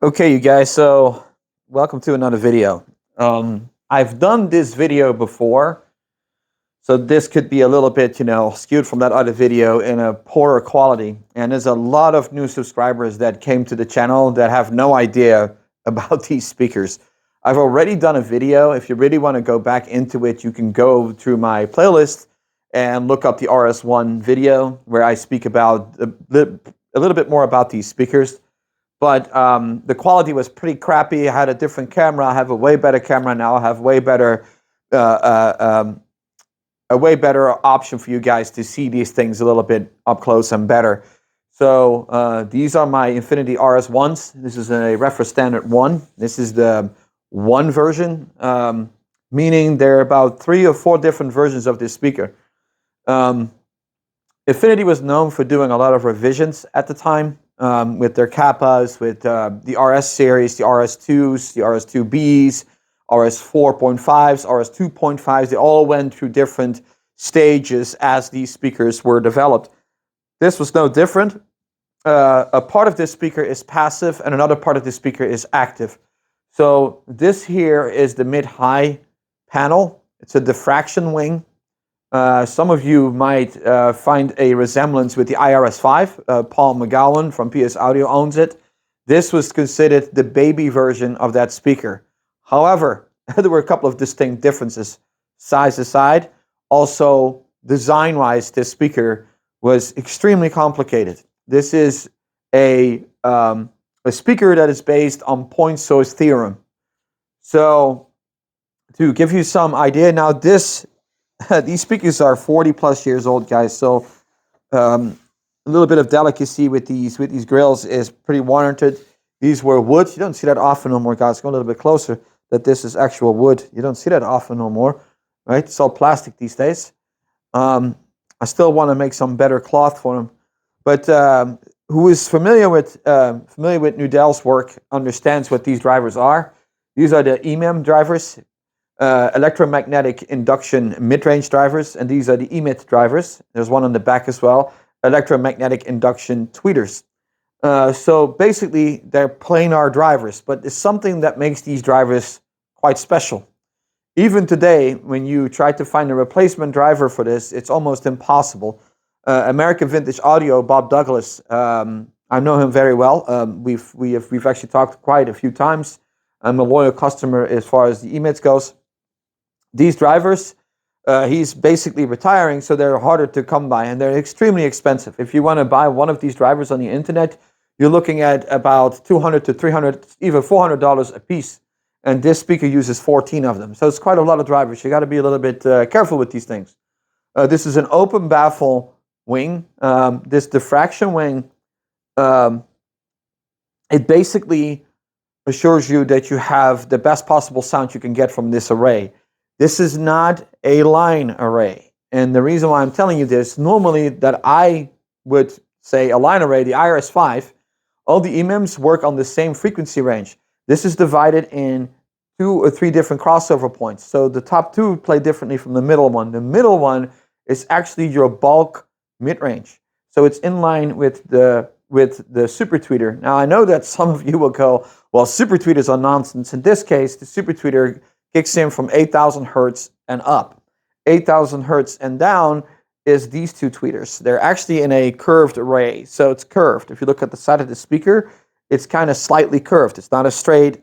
Okay, you guys, so welcome to another video. I've done this video before, so this could be a little bit, skewed from that other video in a poorer quality. And there's a lot of new subscribers that came to the channel that have no idea about these speakers. I've already done a video. If you really want to go back into it, you can go through my playlist and look up the RS1 video where I speak about a little bit more about these speakers. But the quality was pretty crappy. I had a different camera. I have a way better camera now. I have way better, a way better option for you guys to see these things a little bit up close and better. So these are my Infinity RS1s. This is a Reference Standard 1. This is the 1 version, meaning there are about 3 or 4 different versions of this speaker. Infinity was known for doing a lot of revisions at the time. With their kappas, with the RS series, the RS2s, the RS2bs, RS4.5s, RS2.5s, they all went through different stages as these speakers were developed. This was no different. A part of this speaker is passive and another part of this speaker is active. So this here is the mid-high panel. It's a diffraction wing. Some of you might find a resemblance with the RS5. Paul McGowan from PS Audio owns it. This was considered the baby version of that speaker. However, there were a couple of distinct differences. Size aside, also design-wise, this speaker was extremely complicated. This is a speaker that is based on point source theorem. So to give you some idea, now these speakers are 40 plus years old, guys. So a little bit of delicacy with these grills is pretty warranted. These were wood. You don't see that often no more, guys. Go a little bit closer. That this is actual wood. You don't see that often no more, right? It's all plastic these days. I still want to make some better cloth for them. But who is familiar with Nudell's work understands what these drivers are. These are the EMEM drivers. Electromagnetic induction mid-range drivers, and these are the EMIT drivers. There's one on the back as well, electromagnetic induction tweeters. So basically, they're planar drivers, but it's something that makes these drivers quite special. Even today, when you try to find a replacement driver for this, it's almost impossible. American Vintage Audio, Bob Douglas, I know him very well. We've actually talked quite a few times. I'm a loyal customer as far as the EMITs goes. These drivers, he's basically retiring, so they're harder to come by, and they're extremely expensive. If you want to buy one of these drivers on the internet, you're looking at about $200 to $300, even $400 a piece. And this speaker uses 14 of them, so it's quite a lot of drivers. You got to be a little bit careful with these things. This is an open baffle wing. This diffraction wing, it basically assures you that you have the best possible sound you can get from this array. This is not a line array. And the reason why I'm telling you this, normally that I would say a line array, the RS5, all the EMIMs work on the same frequency range. This is divided in 2 or 3 different crossover points. So the top 2 play differently from the middle one. The middle one is actually your bulk mid-range. So it's in line with the super tweeter. Now I know that some of you will go, well, super tweeters are nonsense. In this case, the super tweeter kicks in from 8,000 hertz and up. 8,000 hertz and down is these 2 tweeters. They're actually in a curved array, so it's curved. If you look at the side of the speaker, it's kind of slightly curved. It's not a straight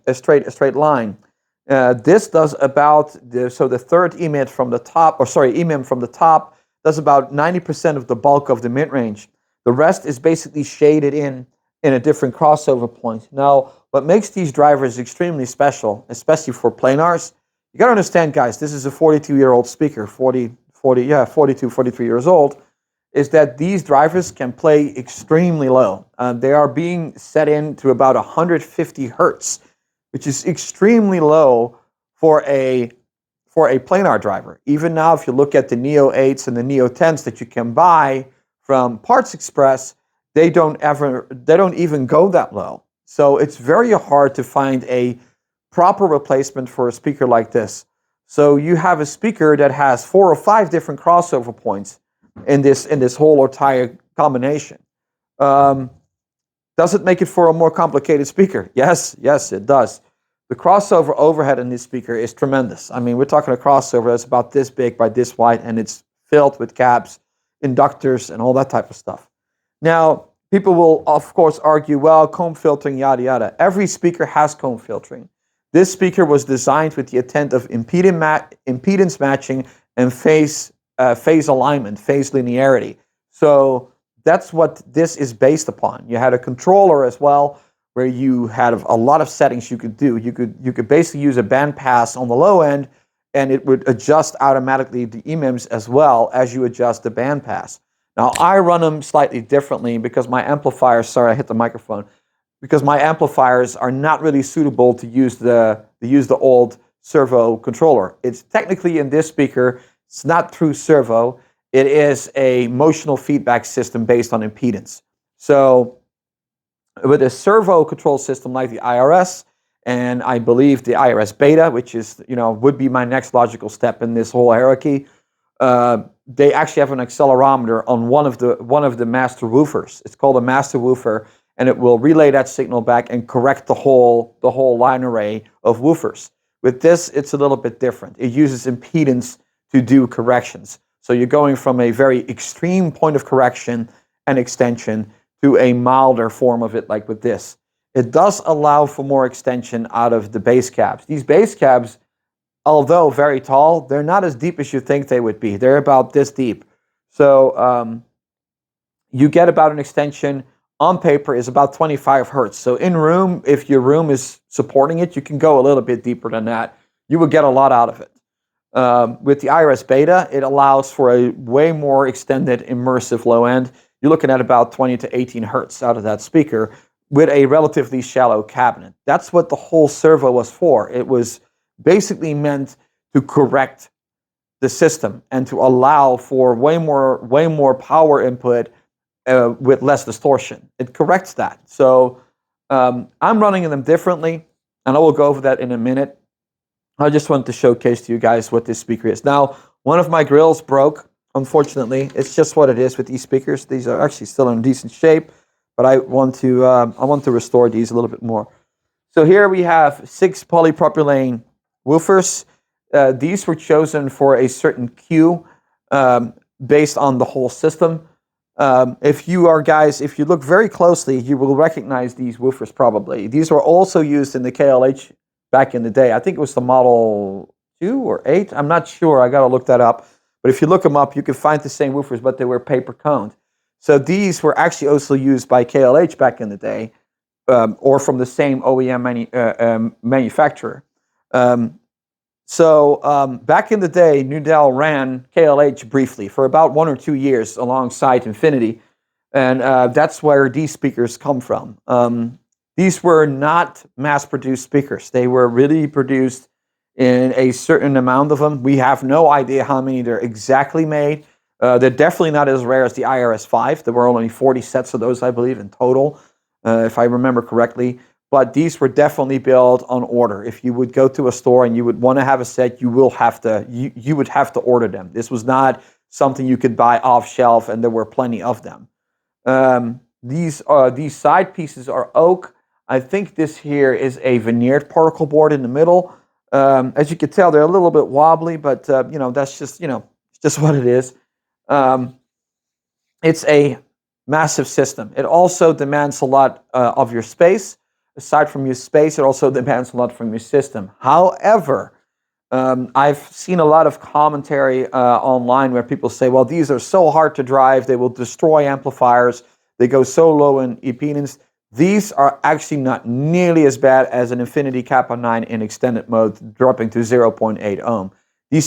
line. This does about the third EMIT from the top, EMIM from the top does about 90% of the bulk of the mid-range. The rest is basically shaded in a different crossover point. Now, what makes these drivers extremely special, especially for planars, you got to understand, guys, this is a 42-year-old speaker, 42, 43 years old, is that these drivers can play extremely low. They are being set in to about 150 hertz, which is extremely low for a planar driver. Even now, if you look at the Neo 8s and the Neo 10s that you can buy from Parts Express, they don't even go that low. So it's very hard to find a proper replacement for a speaker like this. So you have a speaker that has 4 or 5 different crossover points in this whole entire combination. Does it make it for a more complicated speaker? Yes, yes, it does. The crossover overhead in this speaker is tremendous. I mean, we're talking a crossover that's about this big by this wide, and it's filled with cabs, inductors, and all that type of stuff. Now, people will, of course, argue, well, comb filtering, yada, yada. Every speaker has comb filtering. This speaker was designed with the intent of impedance matching and phase alignment, phase linearity. So that's what this is based upon. You had a controller as well, where you had a lot of settings you could do. You could basically use a band pass on the low end, and it would adjust automatically the EMIMs as well as you adjust the band pass. Now, I run them slightly differently because my amplifiers, sorry, I hit the microphone, because my amplifiers are not really suitable to use the old Servo controller. It's technically in this speaker, it's not true Servo. It is a motional feedback system based on impedance. So with a Servo control system like the IRS, and I believe the IRS beta, which is, would be my next logical step in this whole hierarchy, they actually have an accelerometer on one of the master woofers. It's called a master woofer, and it will relay that signal back and correct the whole line array of woofers. With this, it's a little bit different. It uses impedance to do corrections. So you're going from a very extreme point of correction and extension to a milder form of it, like with this. It does allow for more extension out of the bass cabs. These bass cabs, although very tall, they're not as deep as you think they would be. They're about this deep. So you get about an extension on paper is about 25 hertz. So in room, if your room is supporting it, you can go a little bit deeper than that. You will get a lot out of it. With the IRS beta, it allows for a way more extended immersive low end. You're looking at about 20 to 18 hertz out of that speaker with a relatively shallow cabinet. That's what the whole Servo was for. It was basically meant to correct the system and to allow for way more power input with less distortion. It corrects that. So I'm running them differently, and I will go over that in a minute. I just wanted to showcase to you guys what this speaker is. Now, one of my grills broke, unfortunately. It's just what it is with these speakers. These are actually still in decent shape, but I want to restore these a little bit more. So here we have 6 polypropylene woofers. These were chosen for a certain cue based on the whole system. If you look very closely, you will recognize these woofers probably. These were also used in the KLH back in the day. I think it was the Model 2 or 8. I'm not sure. I got to look that up. But if you look them up, you can find the same woofers, but they were paper coned. So these were actually also used by KLH back in the day, or from the same OEM manufacturer. So back in the day, Nudell ran KLH briefly for about 1 or 2 years alongside Infinity, and that's where these speakers come from. These were not mass-produced speakers. They were really produced in a certain amount of them. We have no idea how many they're exactly made. They're definitely not as rare as the IRS5. There were only 40 sets of those, I believe, in total, if I remember correctly. But these were definitely built on order. If you would go to a store and you would want to have a set, you would have to order them. This was not something you could buy off shelf, and there were plenty of them. These side pieces are oak. I think this here is a veneered particle board in the middle. As you can tell, they're a little bit wobbly, but that's just it's just what it is. It's a massive system. It also demands a lot of your space. Aside from your space, it also demands a lot from your system. However, I've seen a lot of commentary online where people say, well, these are so hard to drive, they will destroy amplifiers, they go so low in impedance. These are actually not nearly as bad as an Infinity Kappa 9 in extended mode, dropping to 0.8 ohm. These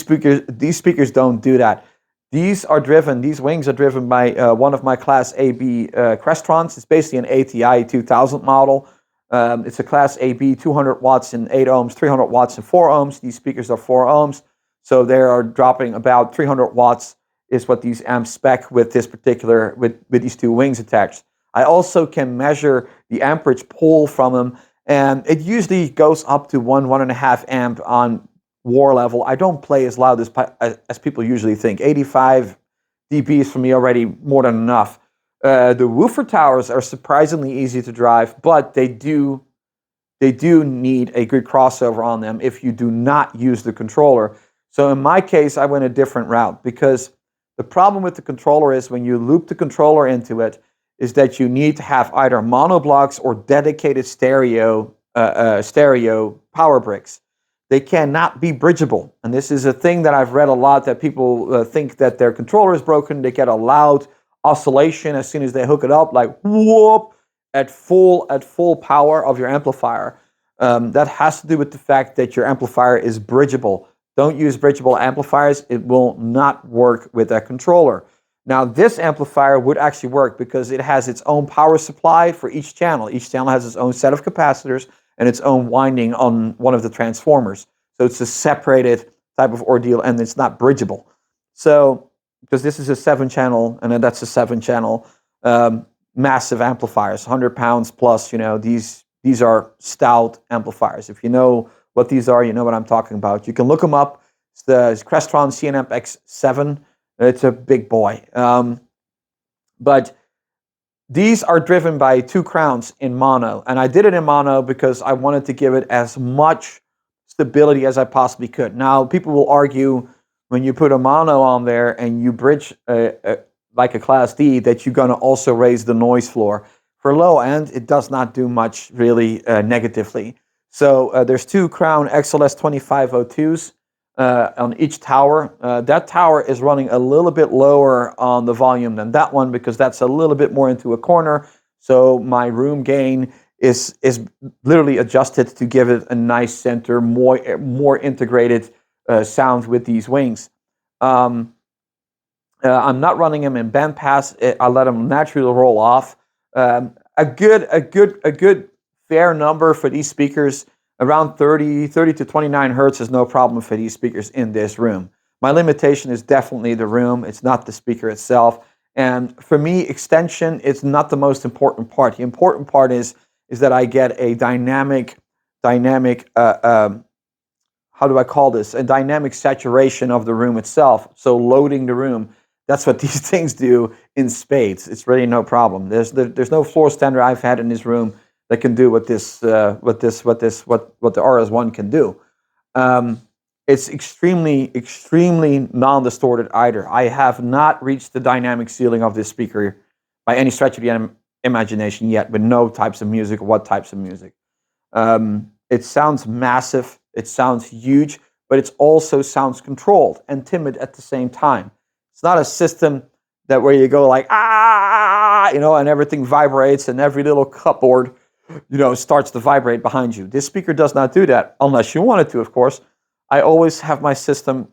speakers don't do that. These wings are driven by one of my Class AB Crestrons. It's basically an ATI 2000 model. It's a Class AB, 200 watts and 8 ohms, 300 watts and 4 ohms. These speakers are 4 ohms, so they are dropping about 300 watts is what these amps spec with this particular, with these 2 wings attached. I also can measure the amperage pull from them, and it usually goes up to 1.5 amp on war level. I don't play as loud as people usually think. 85 dB is for me already more than enough. The woofer towers are surprisingly easy to drive, but they do need a good crossover on them if you do not use the controller. So in my case, I went a different route because the problem with the controller is when you loop the controller into it, is that you need to have either mono blocks or dedicated stereo power bricks. They cannot be bridgeable. And this is a thing that I've read a lot, that people think that their controller is broken. They get a loud oscillation as soon as they hook it up, like whoop, at full power of your amplifier. That has to do with the fact that your amplifier is bridgeable. Don't use bridgeable amplifiers. It will not work with that controller. Now, this amplifier would actually work because it has its own power supply for each channel. Each channel has its own set of capacitors and its own winding on one of the transformers. So it's a separated type of ordeal, and it's not bridgeable. So, because this is a 7-channel, and then that's a 7-channel massive amplifiers, 100 pounds plus. You know, these are stout amplifiers. If you know what these are, you know what I'm talking about. You can look them up. It's the Crestron CNM X7. It's a big boy. But these are driven by 2 crowns in mono. And I did it in mono because I wanted to give it as much stability as I possibly could. Now, people will argue when you put a mono on there and you bridge like a Class D that you're going to also raise the noise floor. For low end, it does not do much really negatively. So there's 2 Crown XLS 2502s. On each tower. That tower is running a little bit lower on the volume than that one because that's a little bit more into a corner. So my room gain is literally adjusted to give it a nice center, more integrated sound with these wings. I'm not running them in bandpass. I let them naturally roll off. A good fair number for these speakers. Around 30 to 29 hertz is no problem for these speakers in this room. My limitation is definitely the room. It's not the speaker itself. And for me, extension is not the most important part. The important part is that I get a dynamic, how do I call this? A dynamic saturation of the room itself. So loading the room, that's what these things do in spades. It's really no problem. There's no floor standard I've had in this room that can do what the RS1 can do. It's extremely non-distorted either. I have not reached the dynamic ceiling of this speaker by any stretch of the imagination yet, with no types of music, what types of music. It sounds massive, it sounds huge, but it also sounds controlled and timid at the same time. It's not a system that where you go like, you know, and everything vibrates and every little cupboard, you know, starts to vibrate behind you. This speaker does not do that, unless you want it to, of course. I always have my system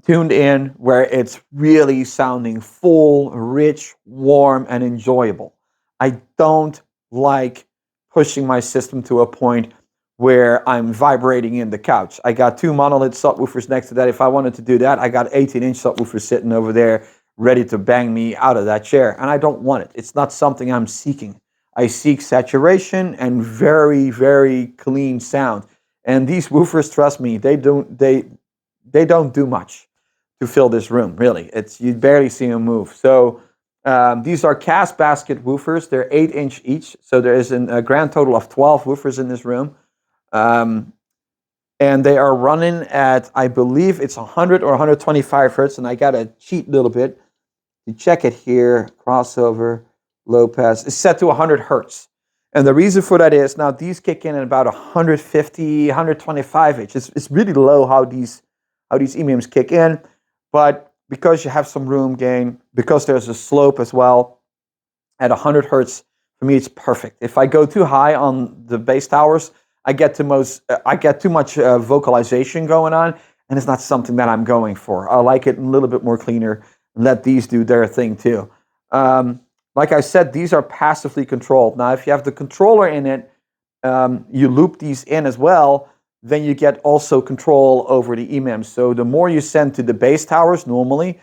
tuned in where it's really sounding full, rich, warm, and enjoyable. I don't like pushing my system to a point where I'm vibrating in the couch. I got 2 monolith subwoofers next to that. If I wanted to do that, I got 18-inch subwoofers sitting over there ready to bang me out of that chair, and I don't want it. It's not something I'm seeking. I seek saturation and very, very clean sound. And these woofers, trust me, they don't do much to fill this room, really. You barely see them move. So these are cast basket woofers. They're 8-inch each. So there is a grand total of 12 woofers in this room. And they are running at, I believe it's 100 or 125 hertz. And I got to cheat a little bit to check it here. Crossover. Low pass is set to 100 hertz. And the reason for that is, now these kick in at about 150, 125 inch. It's really low how these EMMs kick in, but because you have some room gain, because there's a slope as well, at 100 hertz, for me it's perfect. If I go too high on the bass towers, I get too much vocalization going on, and it's not something that I'm going for. I like it a little bit more cleaner, and let these do their thing too. Like I said, these are passively controlled. Now, if you have the controller in it, you loop these in as well, then you get also control over the EMMs. So the more you send to the bass towers normally,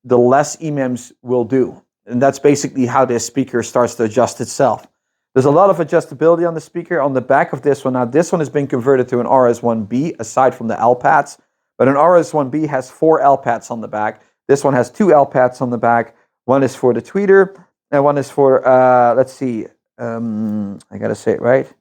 the less EMMs will do. And that's basically how this speaker starts to adjust itself. There's a lot of adjustability on the speaker. On the back of this one, now this one has been converted to an RS1b, aside from the L pads. But an RS1b has 4 L pads on the back. This one has 2 L pads on the back. One is for the tweeter, and one is for, let's see, I gotta say it right.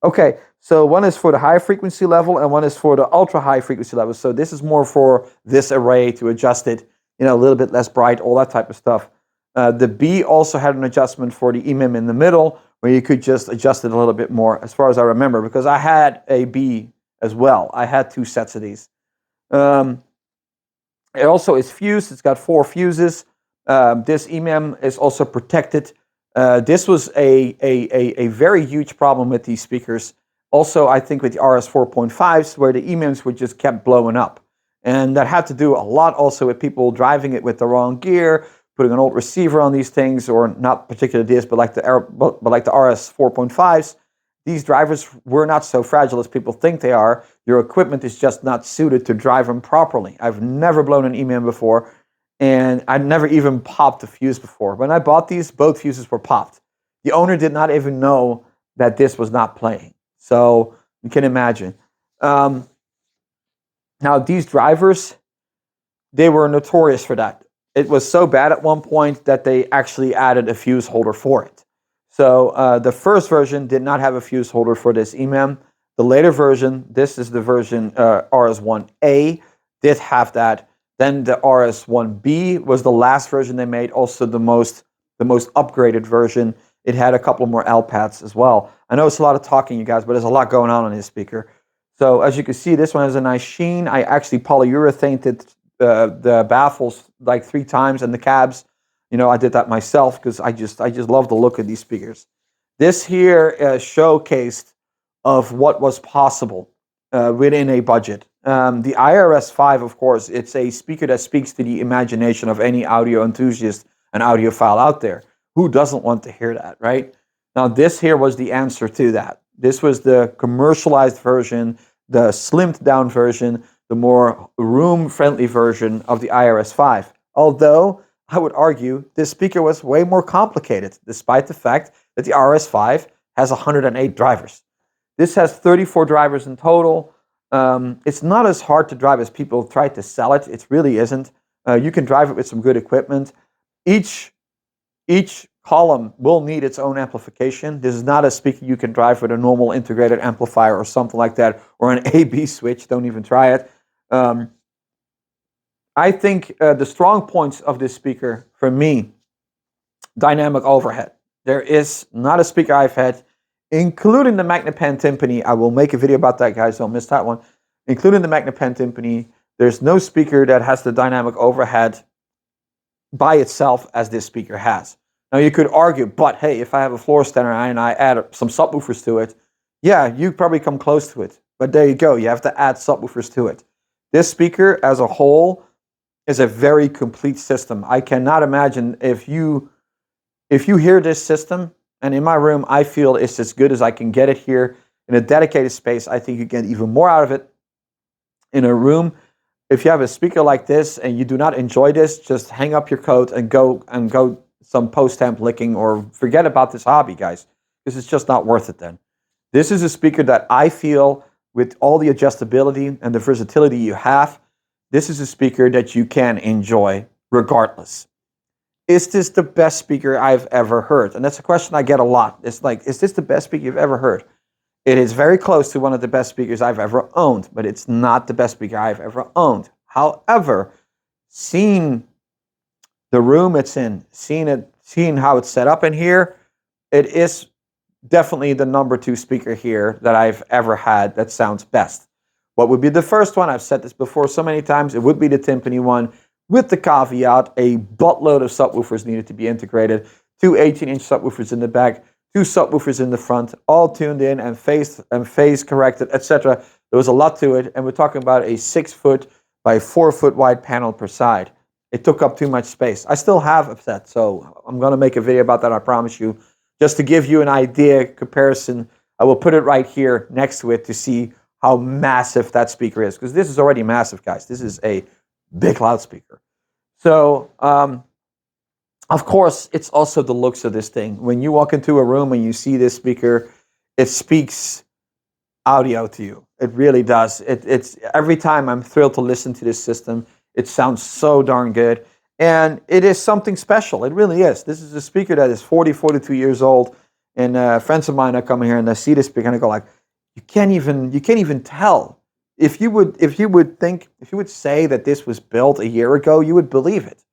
Okay, so one is for the high frequency level and one is for the ultra high frequency level. So this is more for this array to adjust it, a little bit less bright, all that type of stuff. The B also had an adjustment for the EMIM in the middle, where you could just adjust it a little bit more, as far as I remember, because I had a B as well. I had 2 sets of these. It also is fused. It's got 4 fuses. This EMIM is also protected. This was a very huge problem with these speakers. Also, I think with the RS4.5s, where the EMIMs were just kept blowing up. And that had to do a lot also with people driving it with the wrong gear, putting an old receiver on these things, or not particularly this, but like the RS4.5s. These drivers were not so fragile as people think they are. Your equipment is just not suited to drive them properly. I've never blown an EMIM before, and I never even popped a fuse before. When I bought these, both fuses were popped. The owner did not even know that this was not playing. So you can imagine. Now, these drivers, they were notorious for that. It was so bad at one point that they actually added a fuse holder for it. So the first version did not have a fuse holder for this EMIM. The later version, this is the version RS1a, did have that. Then the RS1b was the last version they made, also the most upgraded version. It had a couple more L pads as well. I know it's a lot of talking, you guys, but there's a lot going on this speaker. So as you can see, this one has a nice sheen. I actually polyurethaned the baffles like 3 times and the cabs. I did that myself because I just love the look of these speakers. This here showcased of what was possible within a budget. The IRS5, of course, it's a speaker that speaks to the imagination of any audio enthusiast and audiophile out there. Who doesn't want to hear that, right? Now, this here was the answer to that. This was the commercialized version, the slimmed down version, the more room-friendly version of the IRS5. Although, I would argue this speaker was way more complicated, despite the fact that the RS5 has 108 drivers. This has 34 drivers in total. It's not as hard to drive as people try to sell it. It really isn't. You can drive it with some good equipment. Each column will need its own amplification. This is not a speaker you can drive with a normal integrated amplifier or something like that, or an A/B switch. Don't even try it. I think the strong points of this speaker, for me, dynamic overhead. There is not a speaker I've had, including the Magnepan timpani. I will make a video about that, guys. Don't miss that one. Including the Magnepan timpani, there's no speaker that has the dynamic overhead by itself as this speaker has. Now, you could argue, but hey, if I have a floor standard and I add some subwoofers to it, yeah, you probably come close to it. But there you go. You have to add subwoofers to it. This speaker as a whole is a very complete system. I cannot imagine if you hear this system, and in my room, I feel it's as good as I can get it here. In a dedicated space, I think you get even more out of it. In a room, if you have a speaker like this and you do not enjoy this, just hang up your coat and go some post-amp licking, or forget about this hobby, guys, because it's just not worth it then. This is a speaker that I feel, with all the adjustability and the versatility you have, this is a speaker that you can enjoy regardless. Is this the best speaker I've ever heard? And that's a question I get a lot. It's like, is this the best speaker you've ever heard? It is very close to one of the best speakers I've ever owned, but it's not the best speaker I've ever owned. However, seeing the room it's in, seeing how it's set up in here, it is definitely the number 2 speaker here that I've ever had that sounds best. What would be the first one? I've said this before so many times. It would be the timpani one, with the caveat a buttload of subwoofers needed to be integrated. 2 18-inch subwoofers in the back, 2 subwoofers in the front, all tuned in and phase corrected, etc. There was a lot to it, and we're talking about a 6-foot by 4-foot wide panel per side. It took up too much space. I still have a set, so I'm going to make a video about that, I promise you. Just to give you an idea, comparison, I will put it right here next to it to see how massive that speaker is, because this is already massive, guys. This is a big loudspeaker. So, of course, it's also the looks of this thing. When you walk into a room and you see this speaker, it speaks audio to you. It really does. It's every time I'm thrilled to listen to this system. It sounds so darn good. And it is something special. It really is. This is a speaker that is 40, 42 years old. And friends of mine are coming here and they see this speaker and they go like, you can't even tell. If you would say that this was built a year ago, you would believe it,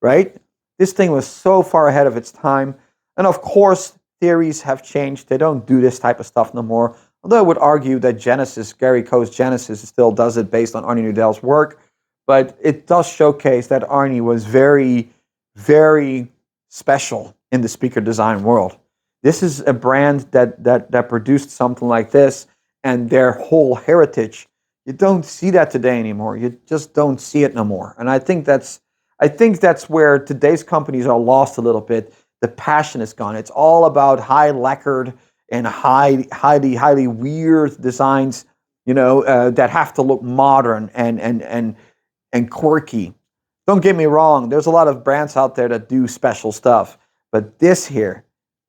right? This thing was so far ahead of its time. And of course, theories have changed. They don't do this type of stuff no more. Although I would argue that Genesis, Gary Coe's Genesis, still does it based on Arnie Nudell's work. But it does showcase that Arnie was very, very special in the speaker design world. This is a brand that produced something like this, and their whole heritage. You don't see that today anymore. You just don't see it no more. And I think that's where today's companies are lost a little bit. The passion is gone. It's all about high lacquered and highly weird designs, that have to look modern and quirky. Don't get me wrong. There's a lot of brands out there that do special stuff, but this here,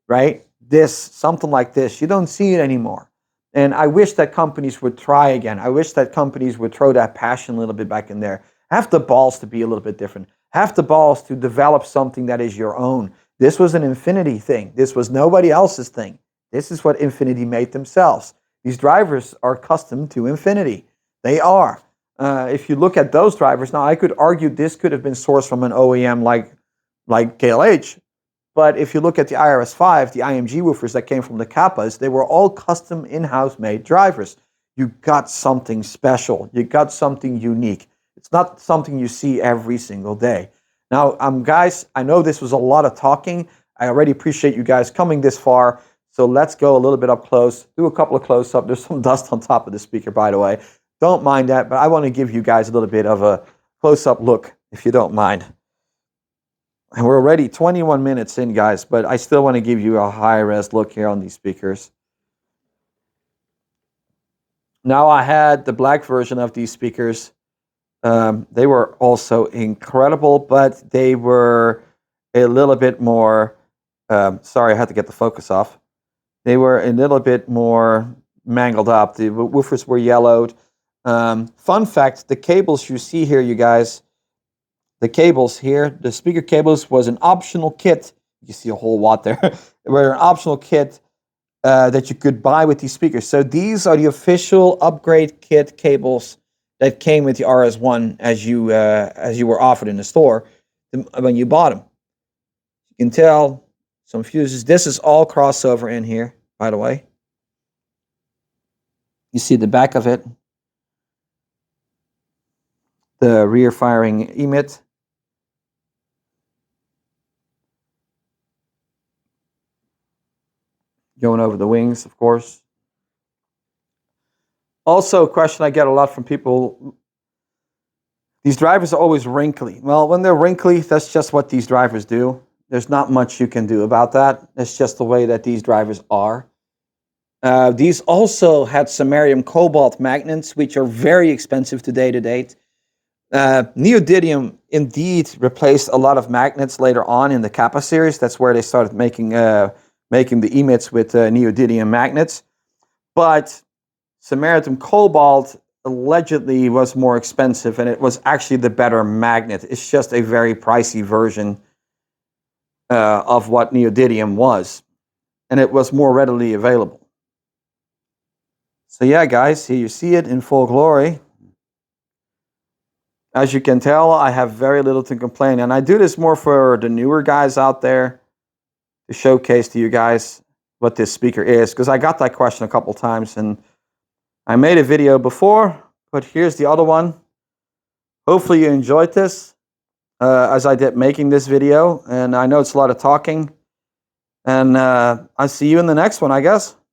right? Something like this, you don't see it anymore. And I wish that companies would try again. I wish that companies would throw that passion a little bit back in there. Have the balls to be a little bit different. Have the balls to develop something that is your own. This was an Infinity thing. This was nobody else's thing. This is what Infinity made themselves. These drivers are custom to Infinity. They are. If you look at those drivers, now I could argue this could have been sourced from an OEM like KLH, but if you look at the RS5, the IMG woofers that came from the Kappas, they were all custom in-house made drivers. You got something special. You got something unique. It's not something you see every single day. Now, guys, I know this was a lot of talking. I already appreciate you guys coming this far. So let's go a little bit up close, do a couple of close-up. There's some dust on top of the speaker, by the way. Don't mind that, but I want to give you guys a little bit of a close-up look, if you don't mind. And we're already 21 minutes in, guys, but I still want to give you a high-res look here on these speakers. Now, I had the black version of these speakers. They were also incredible, but they were a little bit more, sorry, I had to get the focus off. They were a little bit more mangled up. The woofers were yellowed. Fun fact, the cables you see here, you guys, the cables here, the speaker cables was an optional kit. You see a whole watt there. They were an optional kit that you could buy with these speakers. So these are the official upgrade kit cables that came with the RS1 as you were offered in the store when you bought them. You can tell some fuses. This is all crossover in here, by the way. You see the back of it. The rear firing emit. Going over the wings, of course. Also, a question I get a lot from people, these drivers are always wrinkly. Well, when they're wrinkly, that's just what these drivers do. There's not much you can do about that. That's just the way that these drivers are. These also had samarium cobalt magnets, which are very expensive today to date. Neodymium indeed replaced a lot of magnets later on in the Kappa series. That's where they started making the emits with neodymium magnets. But samarium cobalt allegedly was more expensive, and it was actually the better magnet. It's just a very pricey version of what neodymium was, and it was more readily available. So yeah, guys, here you see it in full glory. As you can tell, I have very little to complain, and I do this more for the newer guys out there to showcase to you guys what this speaker is, because I got that question a couple times, and I made a video before, but here's the other one. Hopefully you enjoyed this as I did making this video, and I know it's a lot of talking, and I'll see you in the next one, I guess.